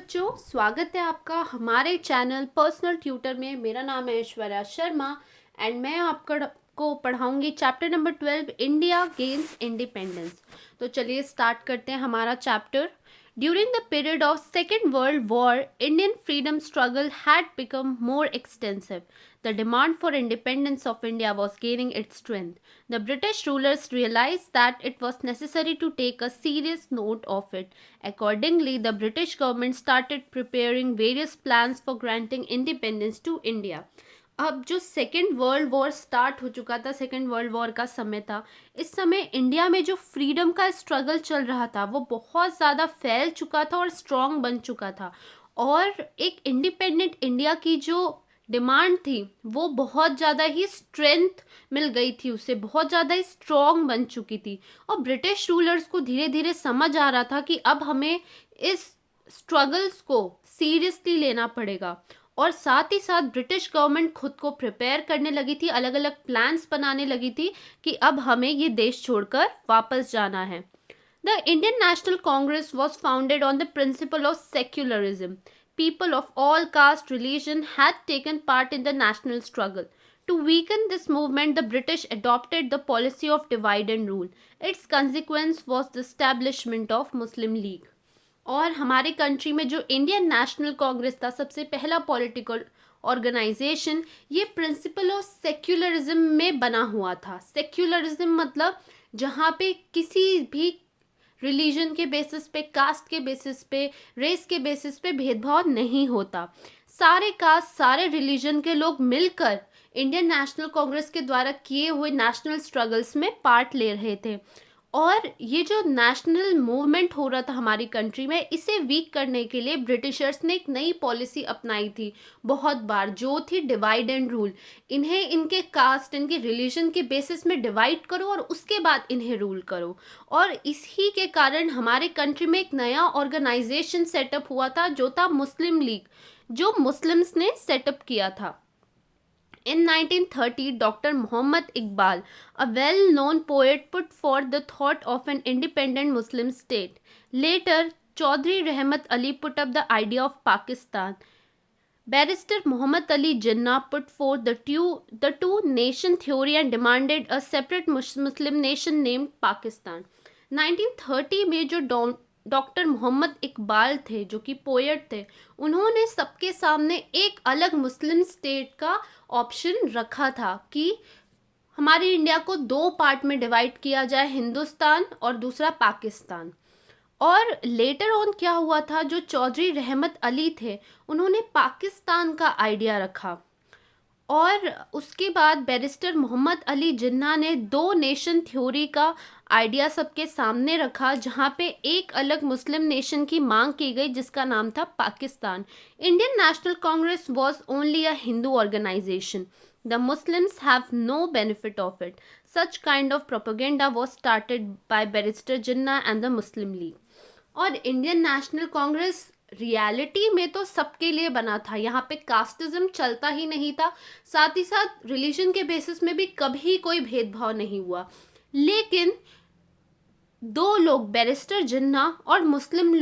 बच्चों, स्वागत है आपका हमारे चैनल पर्सनल ट्यूटर में। मेरा नाम है ऐश्वर्या शर्मा एंड मैं आपको पढ़ाऊंगी chapter number 12 India gains independence. तो चलिए स्टार्ट करते हैं हमारा चैप्टर। During the period of second world war, Indian freedom struggle had become more extensive. The demand for independence of India was gaining its strength. The British rulers realized that it was necessary to take a serious note of it. Accordingly, the British government started preparing various plans for granting independence to India. अब जो second world war start हो चुका था, second world war का समय था, इस समय इंडिया में जो फ्रीडम का स्ट्रगल चल रहा था वो बहुत ज़्यादा फैल चुका था और स्ट्रॉन्ग बन चुका था। और एक इंडिपेंडेंट इंडिया की जो डिमांड थी वो बहुत ज़्यादा ही स्ट्रेंथ मिल गई थी, उसे बहुत ज़्यादा ही स्ट्रॉन्ग बन चुकी थी। और ब्रिटिश रूलर्स को धीरे धीरे समझ आ रहा था कि अब हमें इस स्ट्रगल्स को सीरियसली लेना पड़ेगा। और साथ ही साथ ब्रिटिश गवर्नमेंट खुद को प्रिपेयर करने लगी थी, अलग अलग प्लान्स बनाने लगी थी कि अब हमें ये देश छोड़कर वापस जाना है। The Indian National Congress was founded on the principle of secularism. People of all caste, religion had taken part in the national struggle. To weaken this movement, the British adopted the policy of divide and rule. Its consequence was the establishment of Muslim League. और हमारे country में जो Indian National Congress था, सबसे पहला political organisation, ये principle of secularism में बना हुआ था। सेक्युलरिज्म मतलब जहाँ पे किसी भी रिलीजन के बेसिस पे, कास्ट के बेसिस पे, रेस के बेसिस पे भेदभाव नहीं होता। सारे कास्ट, सारे रिलीजन के लोग मिलकर इंडियन नेशनल कांग्रेस के द्वारा किए हुए नेशनल स्ट्रगल्स में पार्ट ले रहे थे। और ये जो नेशनल मूवमेंट हो रहा था हमारी कंट्री में, इसे वीक करने के लिए ब्रिटिशर्स ने एक नई पॉलिसी अपनाई थी बहुत बार, जो थी डिवाइड एंड रूल। इन्हें इनके कास्ट, इनके रिलीजन के बेसिस में डिवाइड करो और उसके बाद इन्हें रूल करो। और इसी के कारण हमारे कंट्री में एक नया ऑर्गेनाइजेशन सेटअप हुआ था जो था मुस्लिम लीग, जो मुस्लिम्स ने सेटअप किया था। In 1930, Dr. Muhammad Iqbal, a well-known poet, put forth the thought of an independent Muslim state. Later, Chaudhry Rahmat Ali put up the idea of Pakistan. Barrister Muhammad Ali Jinnah put forth the two-nation theory and demanded a separate Muslim nation named Pakistan. 1930 में जो doctor Mohammad Iqbal थे, जो कि poet थे, उन्होंने सबके सामने एक अलग मुस्लिम स्टेट का ऑप्शन रखा था कि हमारी इंडिया को दो पार्ट में डिवाइड किया जाए, हिंदुस्तान और दूसरा पाकिस्तान। और लेटर ऑन क्या हुआ था, जो चौधरी रहमत अली थे उन्होंने पाकिस्तान का आइडिया रखा। और उसके बाद बैरिस्टर मोहम्मद अली जिन्ना ने दो नेशन थ्योरी का आइडिया सबके सामने रखा, जहाँ पे एक अलग मुस्लिम नेशन की मांग की गई जिसका नाम था Pakistan. Indian National Congress was only a Hindu organisation. The Muslims have no benefit of it. Such kind of propaganda was started by barrister Jinnah and the Muslim League. और इंडियन नेशनल कांग्रेस रियलिटी में तो सबके लिए बना था, यहाँ पे कास्टिज्म चलता ही नहीं था, साथ ही साथ रिलीजन के बेसिस में भी कभी कोई भेदभाव नहीं हुआ। लेकिन दो लोग, बैरिस्टर जिन्ना और मुस्लिम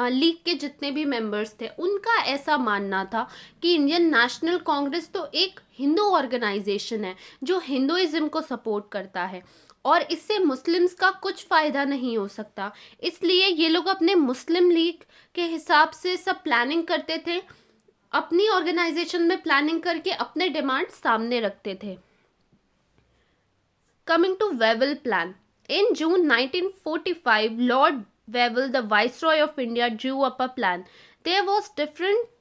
लीग के जितने भी मेंबर्स थे, उनका ऐसा मानना था कि इंडियन नेशनल कांग्रेस तो एक हिंदू ऑर्गेनाइजेशन है जो हिंदुइज्म को सपोर्ट करता है और इससे मुस्लिम्स का कुछ फ़ायदा नहीं हो सकता। इसलिए ये लोग अपने मुस्लिम लीग के हिसाब से सब प्लानिंग करते थे, अपनी ऑर्गेनाइजेशन में प्लानिंग करके अपने डिमांड सामने रखते थे। Coming to Wavell plan. In June 1945, Lord Wavell, the Viceroy of India, drew up a plan. There was different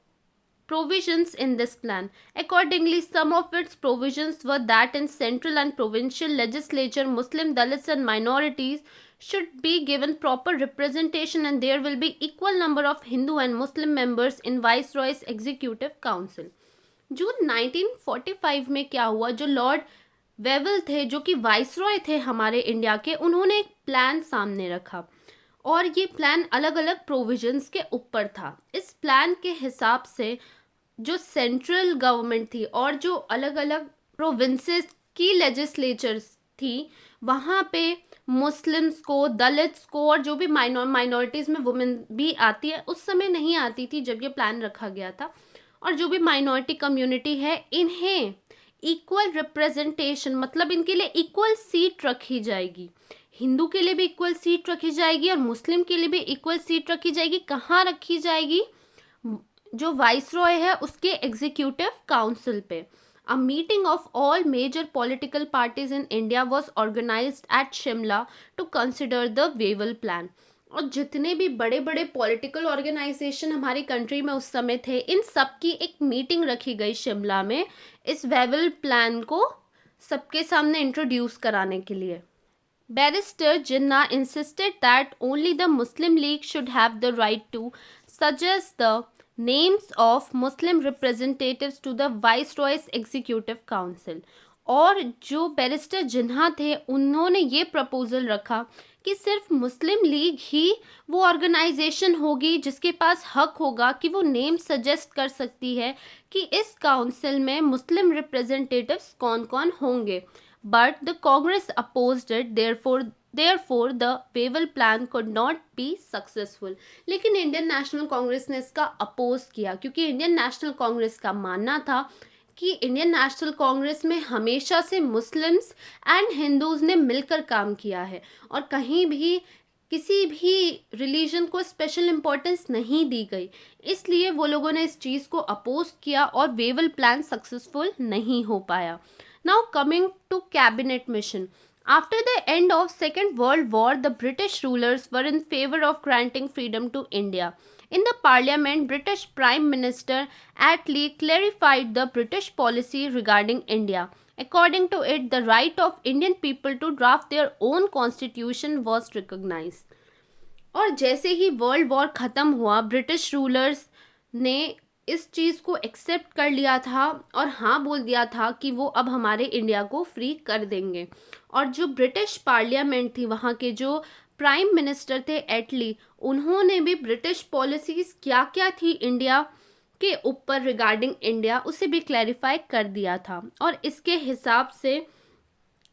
provisions in this plan. Accordingly, some of its provisions were that in central and provincial legislature, Muslim, Dalits and minorities should be given proper representation and there will be equal number of Hindu and Muslim members in Viceroy's Executive Council. जून 1945 में क्या हुआ, जो Lord Wavell थे, जो कि viceroy थे हमारे India के, उन्होंने एक प्लान सामने रखा और ये प्लान अलग अलग प्रोविजंस के ऊपर था। इस प्लान के हिसाब से जो सेंट्रल गवर्नमेंट थी और जो अलग अलग प्रोविंसेस की लेजिस्लेचर्स थी, वहाँ पे मुस्लिम्स को, दलित्स को, और जो भी माइनॉरिटीज़ में वुमेन भी आती है, उस समय नहीं आती थी जब ये प्लान रखा गया था। और जो भी माइनॉरिटी कम्युनिटी है, इन्हें इक्वल रिप्रेजेंटेशन, मतलब इनके लिए इक्वल सीट रखी जाएगी। हिंदू के लिए भी इक्वल सीट रखी जाएगी और मुस्लिम के लिए भी इक्वल सीट रखी जाएगी। कहाँ रखी जाएगी? जो वाइसरॉय है उसके एग्जीक्यूटिव काउंसिल पे। A meeting of all major political parties in India was organized at Shimla to consider the Wavell plan. और जितने भी बड़े बड़े पॉलिटिकल ऑर्गेनाइजेशन हमारी कंट्री में उस समय थे, इन सब की एक मीटिंग रखी गई शिमला में इस वेवल प्लान को सबके सामने इंट्रोड्यूस कराने के लिए। Barrister Jinnah insisted that only the Muslim League should have the right to suggest the names of Muslim representatives to the Viceroy's Executive Council. और जो बैरिस्टर जिन्हा थे, उन्होंने ये प्रपोजल रखा कि सिर्फ मुस्लिम लीग ही वो ऑर्गेनाइजेशन होगी जिसके पास हक होगा कि वो नेम सजेस्ट कर सकती है कि इस काउंसिल में मुस्लिम रिप्रेजेंटेटिव्स कौन कौन होंगे। But the Congress opposed it, therefore the Wavell plan could not be successful. लेकिन इंडियन नेशनल कांग्रेस ने इसका अपोज किया, क्योंकि इंडियन नेशनल कांग्रेस का मानना था कि इंडियन नेशनल कांग्रेस में हमेशा से मुस्लिम्स एंड हिंदूज ने मिलकर काम किया है और कहीं भी किसी भी रिलीजन को स्पेशल इम्पोर्टेंस नहीं दी गई। इसलिए वो लोगों ने इस चीज़ को अपोज किया और वेवल प्लान सक्सेसफुल नहीं हो पाया। Now coming to cabinet mission. After the end of Second World War, the British rulers were in favor of granting freedom to India. In the parliament, British Prime Minister Attlee clarified the British policy regarding India. According to it, the right of Indian people to draft their own constitution was recognized. और जैसे ही world war ख़त्म हुआ, British rulers ने इस चीज़ को accept कर लिया था और हाँ बोल दिया था कि वो अब हमारे इंडिया को फ्री कर देंगे। और जो ब्रिटिश पार्लियामेंट थी, वहाँ के जो प्राइम मिनिस्टर थे एटली, उन्होंने भी ब्रिटिश पॉलिसीज़ क्या क्या थी इंडिया के ऊपर रिगार्डिंग इंडिया, उसे भी क्लैरिफाई कर दिया था। और इसके हिसाब से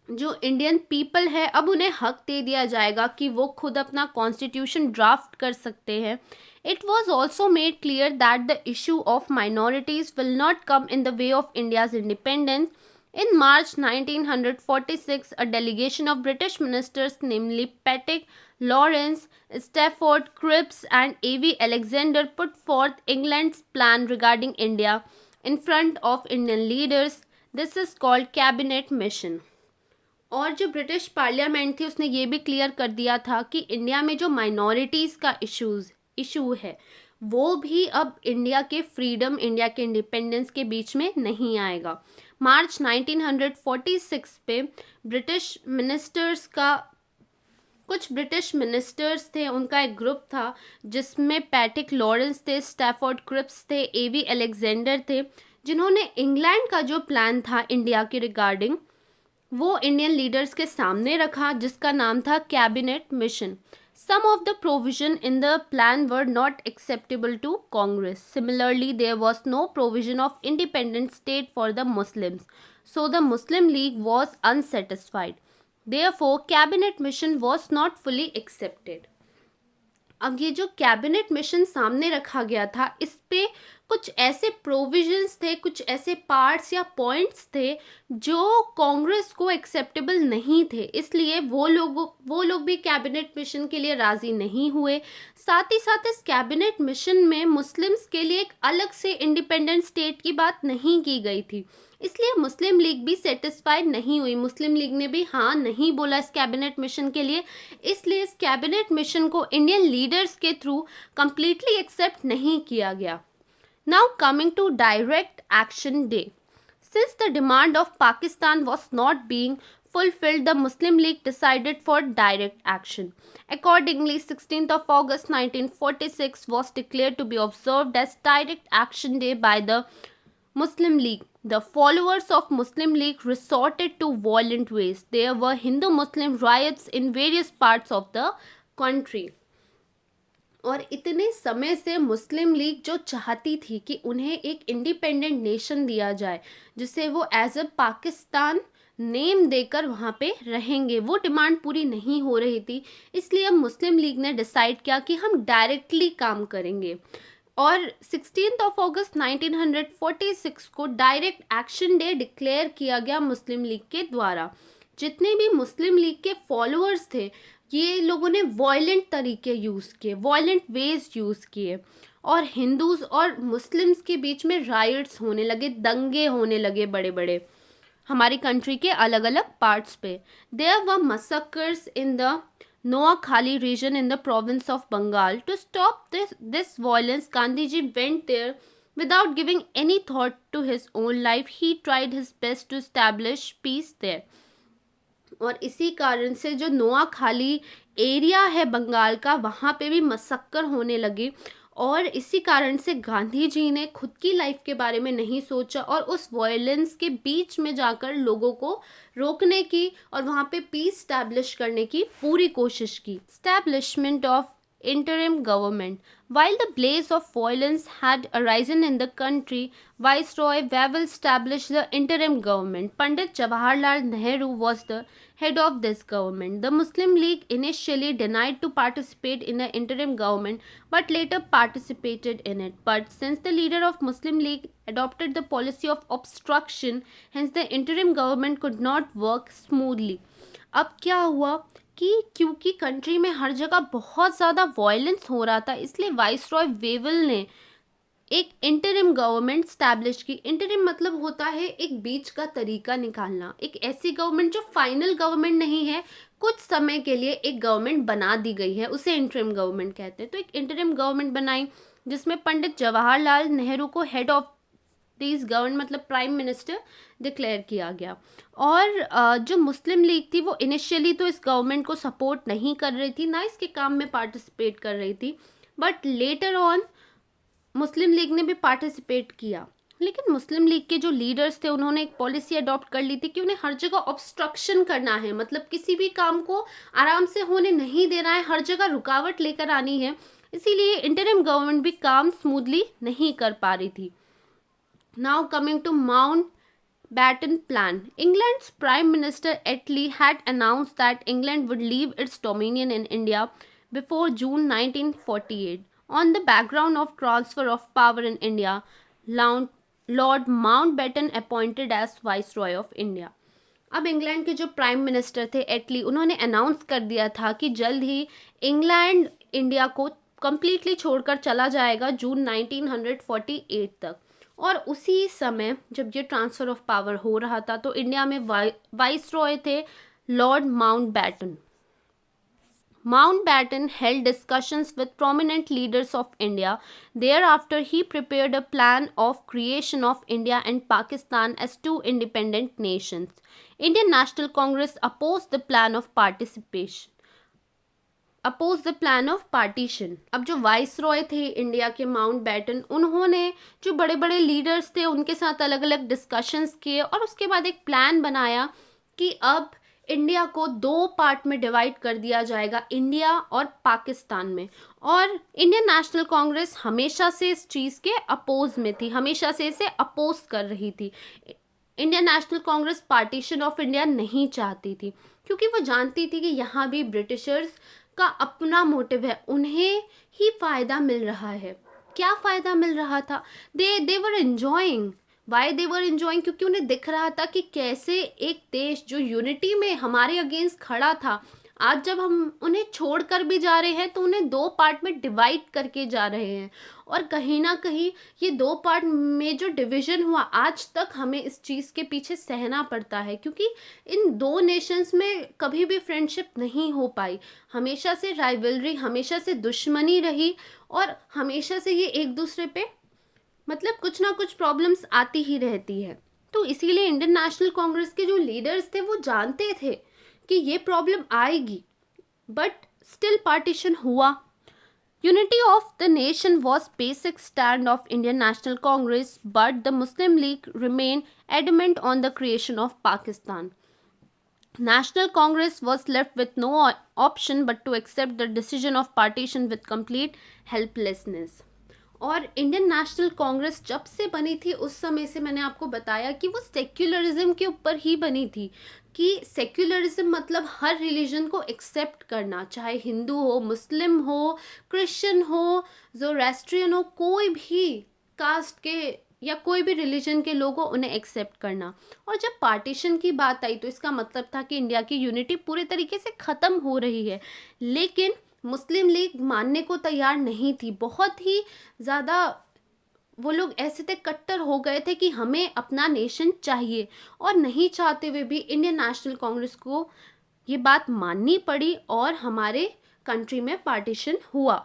जो इंडियन पीपल है, अब उन्हें हक दे दिया जाएगा कि वो खुद अपना कॉन्स्टिट्यूशन ड्राफ्ट कर सकते हैं। It was also made clear that the issue of minorities will not come in the way of India's independence. In March 1946, a delegation of British ministers, namely Patrick Lawrence, Stafford Cripps and A.V. Alexander, put forth England's plan regarding India in front of Indian leaders. This is called cabinet mission. और जो British parliament थी, उसने ये भी clear कर दिया था कि इंडिया में जो माइनॉरिटीज़ का इशू है, वो भी अब इंडिया के फ्रीडम, इंडिया के इंडिपेंडेंस के बीच में नहीं आएगा। मार्च 1946 पे कुछ ब्रिटिश मिनिस्टर्स थे, उनका एक ग्रुप था जिसमें पैट्रिक लॉरेंस थे, स्टैफोर्ड क्रिप्स थे, एवी अलेक्जेंडर थे, जिन्होंने इंग्लैंड का जो प्लान था इंडिया के रिगार्डिंग, वो इंडियन लीडर्स के सामने रखा, जिसका नाम था cabinet mission. Some of the provision in the plan were not acceptable to Congress. Similarly, there was no provision of independent state for the Muslims. So the Muslim League was unsatisfied. Therefore, cabinet mission was not fully accepted. अब ये जो cabinet mission सामने रखा गया था, इस पे कुछ ऐसे प्रोविजंस थे, कुछ ऐसे पार्ट्स या पॉइंट्स थे जो कांग्रेस को एक्सेप्टेबल नहीं थे, इसलिए वो लोग भी कैबिनेट मिशन के लिए राज़ी नहीं हुए। साथ ही साथ इस कैबिनेट मिशन में मुस्लिम्स के लिए एक अलग से इंडिपेंडेंट स्टेट की बात नहीं की गई थी, इसलिए मुस्लिम लीग भी सेटिस्फाइड नहीं हुई। मुस्लिम लीग ने भी हाँ नहीं बोला इस कैबिनेट मिशन के लिए, इसलिए इस कैबिनेट मिशन को इंडियन लीडर्स के थ्रू कंप्लीटली एक्सेप्ट नहीं किया गया। Now coming to direct action day. Since the demand of Pakistan was not being fulfilled, the Muslim League decided for direct action. Accordingly, 16th of August 1946 was declared to be observed as Direct Action Day by the Muslim League. The followers of Muslim League resorted to violent ways. There were Hindu-Muslim riots in various parts of the country. और इतने समय से मुस्लिम league जो चाहती थी कि उन्हें एक इंडिपेंडेंट नेशन दिया जाए जिसे वो एज अ पाकिस्तान नेम देकर वहाँ पे रहेंगे। वो डिमांड पूरी नहीं हो रही थी, इसलिए अब मुस्लिम लीग ने डिसाइड किया कि हम डायरेक्टली काम करेंगे और 16 अगस्त 1946 को डायरेक्ट एक्शन डे डिक्लेयर किया गया मुस्लिम लीग के द्वारा। जितने भी मुस्लिम लीग के फॉलोअर्स थे, ये लोगों ने वॉयलेंट तरीके यूज़ किए, वॉयलेंट वेज यूज़ किए और हिंदूज और मुस्लिम्स के बीच में राइट्स होने लगे, दंगे होने लगे बड़े बड़े हमारी कंट्री के अलग अलग पार्ट्स पे। There were massacres in the Noakhali region in the province of Bengal. To stop this violence, Gandhiji went there without giving any thought to his own life. He tried his best to establish peace there. और इसी कारण से जो Noakhali area है बंगाल का, वहाँ पे भी मसक्कर होने लगे और इसी कारण से गांधी जी ने खुद की लाइफ के बारे में नहीं सोचा और उस वायलेंस के बीच में जाकर लोगों को रोकने की और वहाँ पे पीस स्टैब्लिश करने की पूरी कोशिश की। Establishment of interim government. While the blaze of violence had arisen in the country, Viceroy Wavell established the interim government. Pandit Jawaharlal Nehru was the head of this government. The Muslim League initially denied to participate in the interim government but later participated in it. But since the leader of Muslim League adopted the policy of obstruction, hence the interim government could not work smoothly. अब क्या हुआ कि क्योंकि country में हर जगह बहुत ज़्यादा violence हो रहा था, इसलिए वाइसरॉय वेवल ने एक इंटरिम गवर्नमेंट स्टैब्लिश की। इंटरिम मतलब होता है एक बीच का तरीका निकालना, एक ऐसी गवर्नमेंट जो फाइनल गवर्नमेंट नहीं है, कुछ समय के लिए एक गवर्नमेंट बना दी गई है, उसे इंटरिम गवर्नमेंट कहते हैं। तो एक इंटरिम गवर्नमेंट बनाई जिसमें पंडित जवाहरलाल नेहरू को हेड ऑफ दिस गवर्नमेंट मतलब प्राइम मिनिस्टर डिक्लेयर किया गया। और जो मुस्लिम लीग थी वो इनिशियली तो इस गवर्नमेंट को सपोर्ट नहीं कर रही थी, ना इसके काम में पार्टिसिपेट कर रही थी, but later on Muslim league ने भी पार्टिसिपेट किया। लेकिन मुस्लिम लीग के जो लीडर्स थे उन्होंने एक पॉलिसी अडॉप्ट कर ली थी कि उन्हें हर जगह ऑब्स्ट्रक्शन करना है, मतलब किसी भी काम को आराम से होने नहीं देना है, हर जगह रुकावट लेकर आनी है। इसीलिए इंटरिम गवर्नमेंट भी काम स्मूथली नहीं कर पा रही थी। Now coming to Mountbatten Plan. England's Prime Minister Attlee had announced that England would leave its dominion in India before June 1948. On the background of transfer of power in India, Lord Mountbatten appointed as Viceroy of India. अब England के जो prime minister थे एटली, उन्होंने announce कर दिया था कि जल्द ही इंग्लैंड इंडिया को कम्प्लीटली छोड़कर चला जाएगा जून 1948 तक। और उसी समय जब ये ट्रांसफ़र ऑफ पावर हो रहा था तो इंडिया में वाइसरॉय थे Lord Mountbatten. Mountbatten held discussions with prominent leaders of India. Thereafter, he prepared a plan of creation of India and Pakistan as two independent nations. Indian National Congress opposed the plan of partition. अब जो viceroy थे India के Mountbatten, उन्होंने जो बड़े बड़े leaders थे उनके साथ अलग अलग डिस्कशंस किए और उसके बाद एक प्लान बनाया कि अब इंडिया को दो पार्ट में डिवाइड कर दिया जाएगा, इंडिया और पाकिस्तान में। और इंडियन नेशनल कांग्रेस हमेशा से इस चीज़ के अपोज में थी, हमेशा से इसे अपोज कर रही थी। Indian National Congress partition of India नहीं चाहती थी क्योंकि वो जानती थी कि यहाँ भी ब्रिटिशर्स का अपना मोटिव है, उन्हें ही फ़ायदा मिल रहा है। क्या फ़ायदा मिल रहा था? They were enjoying. Why they were enjoying? क्योंकि उन्हें दिख रहा था कि कैसे एक देश जो यूनिटी में हमारे अगेंस्ट खड़ा था, आज जब हम उन्हें छोड़ कर भी जा रहे हैं तो उन्हें दो पार्ट में डिवाइड करके जा रहे हैं। और कहीं ना कहीं ये दो पार्ट में जो डिवीज़न हुआ, आज तक हमें इस चीज़ के पीछे सहना पड़ता है क्योंकि इन दो नेशंस में कभी भी फ्रेंडशिप नहीं हो पाई। हमेशा से राइवलरी, हमेशा से दुश्मनी रही और हमेशा से ये एक दूसरे पे मतलब कुछ ना कुछ प्रॉब्लम्स आती ही रहती है। तो इसीलिए इंडियन नेशनल कांग्रेस के जो लीडर्स थे वो जानते थे कि ये प्रॉब्लम आएगी, बट स्टिल पार्टीशन हुआ। Unity of the nation was basic stand of Indian National Congress, but the Muslim league remain adamant on the creation of Pakistan. National Congress was left with no option but to accept the decision of partition with complete helplessness. और Indian National Congress जब से बनी थी उस समय से मैंने आपको बताया कि वो सेक्युलरिज्म के ऊपर ही बनी थी, कि सेक्युलरिज्म मतलब हर रिलीजन को एक्सेप्ट करना, चाहे हिंदू हो, मुस्लिम हो, क्रिश्चियन हो, ज़ोरेस्ट्रियन हो, कोई भी कास्ट के या कोई भी रिलीजन के लोग हो उन्हें एक्सेप्ट करना। और जब पार्टीशन की बात आई तो इसका मतलब था कि इंडिया की यूनिटी पूरे तरीके से ख़त्म हो रही है, लेकिन मुस्लिम लीग मानने को तैयार नहीं थी। बहुत ही ज़्यादा वो लोग ऐसे थे, कट्टर हो गए थे कि हमें अपना नेशन चाहिए, और नहीं चाहते हुए भी इंडियन नेशनल कांग्रेस को ये बात माननी पड़ी और हमारे कंट्री में पार्टीशन हुआ।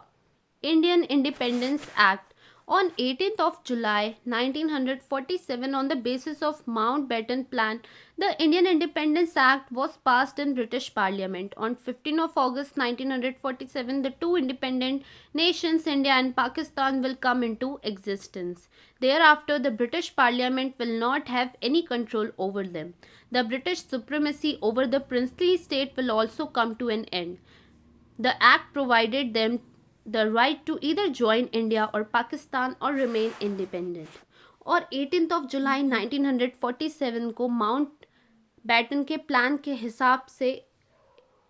Indian Independence Act on 18th of July 1947, on the basis of Mountbatten Plan, the Indian Independence Act was passed in British Parliament. On 15th of August 1947, the two independent nations, India and Pakistan, will come into existence. Thereafter, the British Parliament will not have any control over them. The British supremacy over the princely state will also come to an end. The act provided them the right to either join India or Pakistan or remain independent. और 18th of July 1947 को mount baton के plan के हिसाब से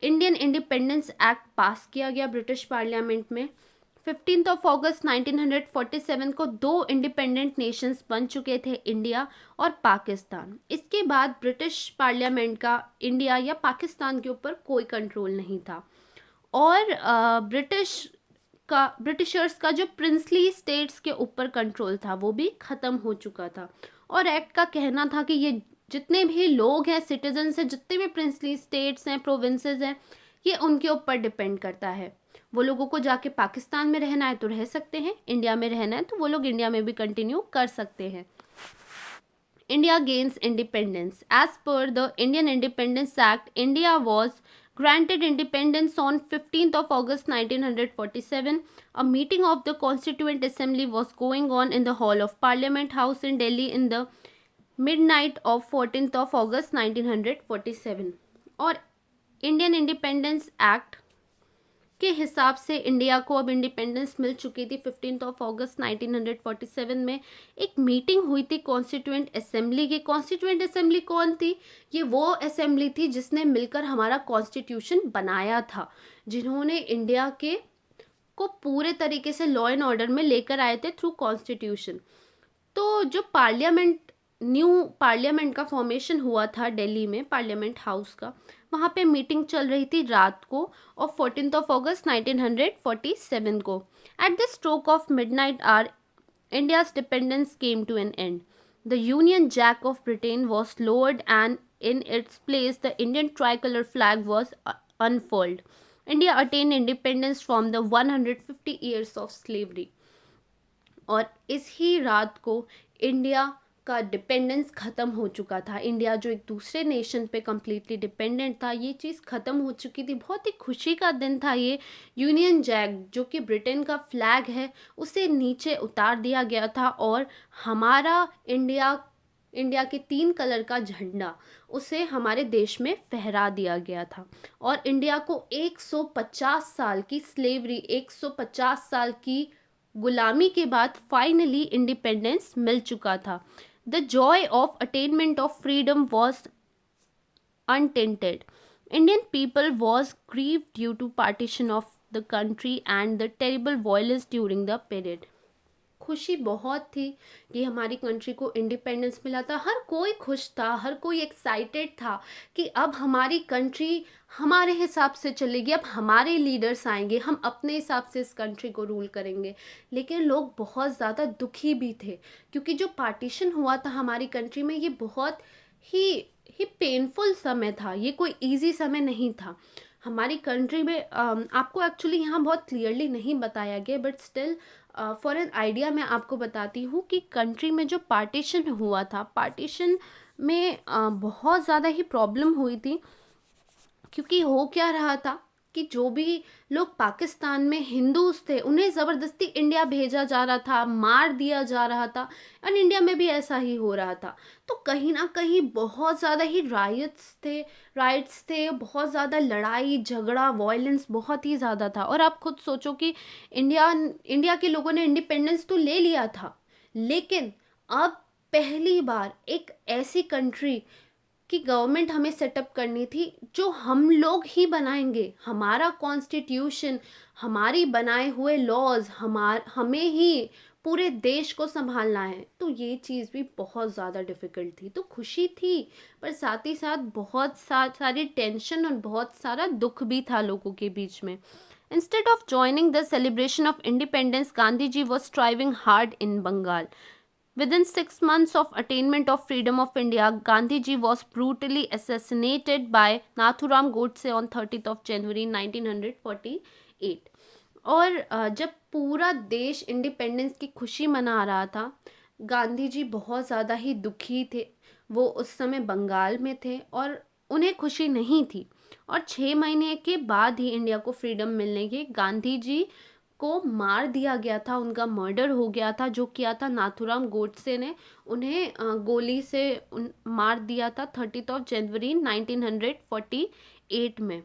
Indian independence act पास किया गया British parliament में। 15th of August 1947 को दो इंडिपेंडेंट नेशंस बन चुके थे, इंडिया और पाकिस्तान। इसके बाद ब्रिटिश पार्लियामेंट का इंडिया या पाकिस्तान के ऊपर कोई कंट्रोल नहीं था, और ब्रिटिशर्स का जो प्रिंसली स्टेट्स के ऊपर कंट्रोल था वो भी ख़त्म हो चुका था। और एक्ट का कहना था कि ये जितने भी लोग हैं, सिटीजन्स हैं, जितने भी प्रिंसली स्टेट्स हैं, प्रोविंसेस हैं, ये उनके ऊपर डिपेंड करता है। वो लोगों को जाके पाकिस्तान में रहना है तो रह सकते हैं, इंडिया में रहना है तो वो लोग इंडिया में भी कंटिन्यू कर सकते हैं। India gains independence. As per the Indian Independence Act, India was granted independence on 15th of August 1947. A meeting of the Constituent Assembly was going on in the Hall of Parliament House in Delhi in the midnight of 14th of August 1947. और Indian independence act के हिसाब से India को अब independence मिल चुकी थी। 15th of August 1947 में एक मीटिंग हुई थी कॉन्स्टिट्यूएंट असेंबली की। कॉन्स्टिट्यूएंट असेंबली कौन थी? ये वो असेंबली थी जिसने मिलकर हमारा कॉन्स्टिट्यूशन बनाया था, जिन्होंने इंडिया के को पूरे तरीके से लॉ एंड ऑर्डर में लेकर आए थे थ्रू कॉन्स्टिट्यूशन। तो जो न्यू पार्लियामेंट का फॉर्मेशन हुआ था दिल्ली में, पार्लियामेंट हाउस का, वहाँ पे मीटिंग चल रही थी रात को और 14th of August 1947 को। At the stroke of midnight hour, India's dependence came to an end. The Union Jack of Britain was lowered and in its place the Indian tricolor flag was unfurled. India attained independence from the 150 years of slavery. और इस ही रात को India का dependence ख़त्म हो चुका था। India जो एक दूसरे नेशन पे कम्प्लीटली डिपेंडेंट था, ये चीज़ ख़त्म हो चुकी थी। बहुत ही खुशी का दिन था ये। यूनियन जैक जो कि ब्रिटेन का फ्लैग है उसे नीचे उतार दिया गया था, और हमारा इंडिया के 3 कलर का झंडा उसे हमारे देश में फहरा दिया गया था। और इंडिया को 150 साल की स्लेवरी, 150 साल की गुलामी के बाद फाइनली इंडिपेंडेंस मिल चुका था। The Joy of attainment of freedom was unattended. Indian people was grieved due to partition of the country and the terrible violence during the period. खुशी बहुत थी कि हमारी कंट्री को इंडिपेंडेंस मिला था। हर कोई खुश था, हर कोई एक्साइटेड था कि अब हमारी कंट्री हमारे हिसाब से चलेगी, अब हमारे लीडर्स आएंगे, हम अपने हिसाब से इस कंट्री को रूल करेंगे। लेकिन लोग बहुत ज़्यादा दुखी भी थे, क्योंकि जो पार्टीशन हुआ था हमारी कंट्री में, ये बहुत ही पेनफुल समय था। ये कोई इजी समय नहीं था हमारी कंट्री में। आपको एक्चुअली यहाँ बहुत क्लियरली नहीं बताया गया, but still for an idea मैं आपको बताती हूँ कि कंट्री में जो पार्टीशन हुआ था, पार्टीशन में बहुत ज़्यादा ही प्रॉब्लम हुई थी। क्योंकि हो क्या रहा था कि जो भी लोग पाकिस्तान में हिंदूज थे उन्हें ज़बरदस्ती इंडिया भेजा जा रहा था, मार दिया जा रहा था, और इंडिया में भी ऐसा ही हो रहा था। तो कहीं ना कहीं बहुत ज़्यादा ही राइट्स थे, बहुत ज़्यादा लड़ाई झगड़ा वायलेंस बहुत ही ज़्यादा था। और आप खुद सोचो कि इंडिया इंडिया के लोगों ने इंडिपेंडेंस तो ले लिया था, लेकिन अब पहली बार एक ऐसी कंट्री कि गवर्नमेंट हमें सेटअप करनी थी जो हम लोग ही बनाएंगे, हमारा कॉन्स्टिट्यूशन, हमारी बनाए हुए लॉज, हमें ही पूरे देश को संभालना है। तो ये चीज़ भी बहुत ज़्यादा डिफ़िकल्ट थी। तो खुशी थी, पर साथ ही साथ बहुत सारी टेंशन और बहुत सारा दुख भी था लोगों के बीच में। Instead of joining the celebration of independence, Gandhi ji was striving hard in Bengal. Within 6 months of attainment of freedom of India, Gandhi ji was brutally assassinated by Nathuram Godse on 30th of January 1948. और जब पूरा देश independence की खुशी मना रहा था, गांधी जी बहुत ज़्यादा ही दुखी थे। वो उस समय बंगाल में थे और उन्हें खुशी नहीं थी। और 6 महीने के बाद ही इंडिया को फ्रीडम मिलने के गांधी जी को मार दिया गया था, उनका मर्डर हो गया था, जो किया था नाथूराम गोडसे ने। उन्हें गोली से मार दिया था 30th of January 1948 में।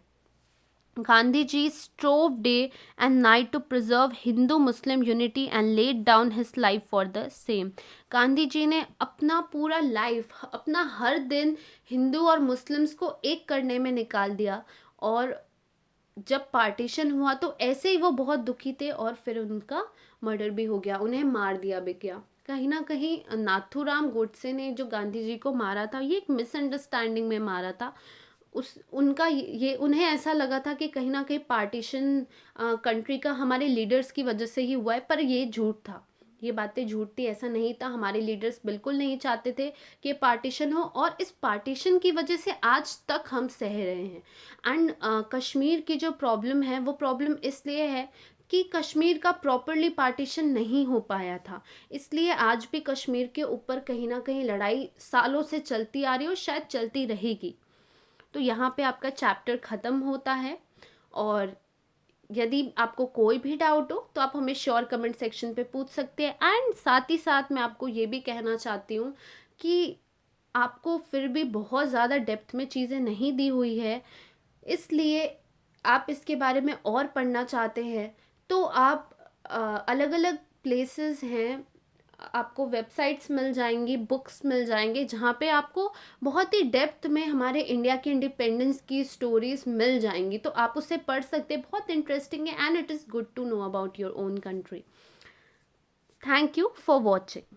Gandhi ji strove day and night to preserve Hindu Muslim unity and laid down his life for the same. Gandhi ji ने अपना पूरा लाइफ, अपना हर दिन हिंदू और मुस्लिम्स को एक करने में निकाल दिया। और जब पार्टीशन हुआ तो ऐसे ही वो बहुत दुखी थे और फिर उनका मर्डर भी हो गया, उन्हें मार दिया भी गया। कहीं ना कहीं नाथूराम गोडसे ने जो गांधी जी को मारा था, ये एक मिसअंडरस्टैंडिंग में मारा था। ये उन्हें ऐसा लगा था कि कहीं ना कहीं पार्टीशन कंट्री का हमारे लीडर्स की वजह से ही हुआ है, पर ये झूठ था, ये बातें झूठ थी। ऐसा नहीं था, हमारे लीडर्स बिल्कुल नहीं चाहते थे कि पार्टीशन हो, और इस पार्टीशन की वजह से आज तक हम सह रहे हैं। एंड कश्मीर की जो प्रॉब्लम है, वो प्रॉब्लम इसलिए है कि कश्मीर का प्रॉपरली पार्टीशन नहीं हो पाया था, इसलिए आज भी कश्मीर के ऊपर कहीं ना कहीं लड़ाई सालों से चलती आ रही है और शायद चलती रहेगी। तो यहाँ पे आपका चैप्टर ख़त्म होता है। और यदि आपको कोई भी डाउट हो तो आप हमें श्योर कमेंट सेक्शन पे पूछ सकते हैं। एंड साथ ही साथ मैं आपको ये भी कहना चाहती हूँ कि आपको फिर भी बहुत ज़्यादा डेप्थ में चीज़ें नहीं दी हुई है, इसलिए आप इसके बारे में और पढ़ना चाहते हैं तो आप अलग अलग प्लेसेस हैं, आपको वेबसाइट्स मिल जाएंगी, बुक्स मिल जाएंगे, जहाँ पे आपको बहुत ही डेप्थ में हमारे इंडिया के इंडिपेंडेंस की स्टोरीज मिल जाएंगी। तो आप उसे पढ़ सकते हैं, बहुत इंटरेस्टिंग है and it is good to know about your own country. Thank you for watching.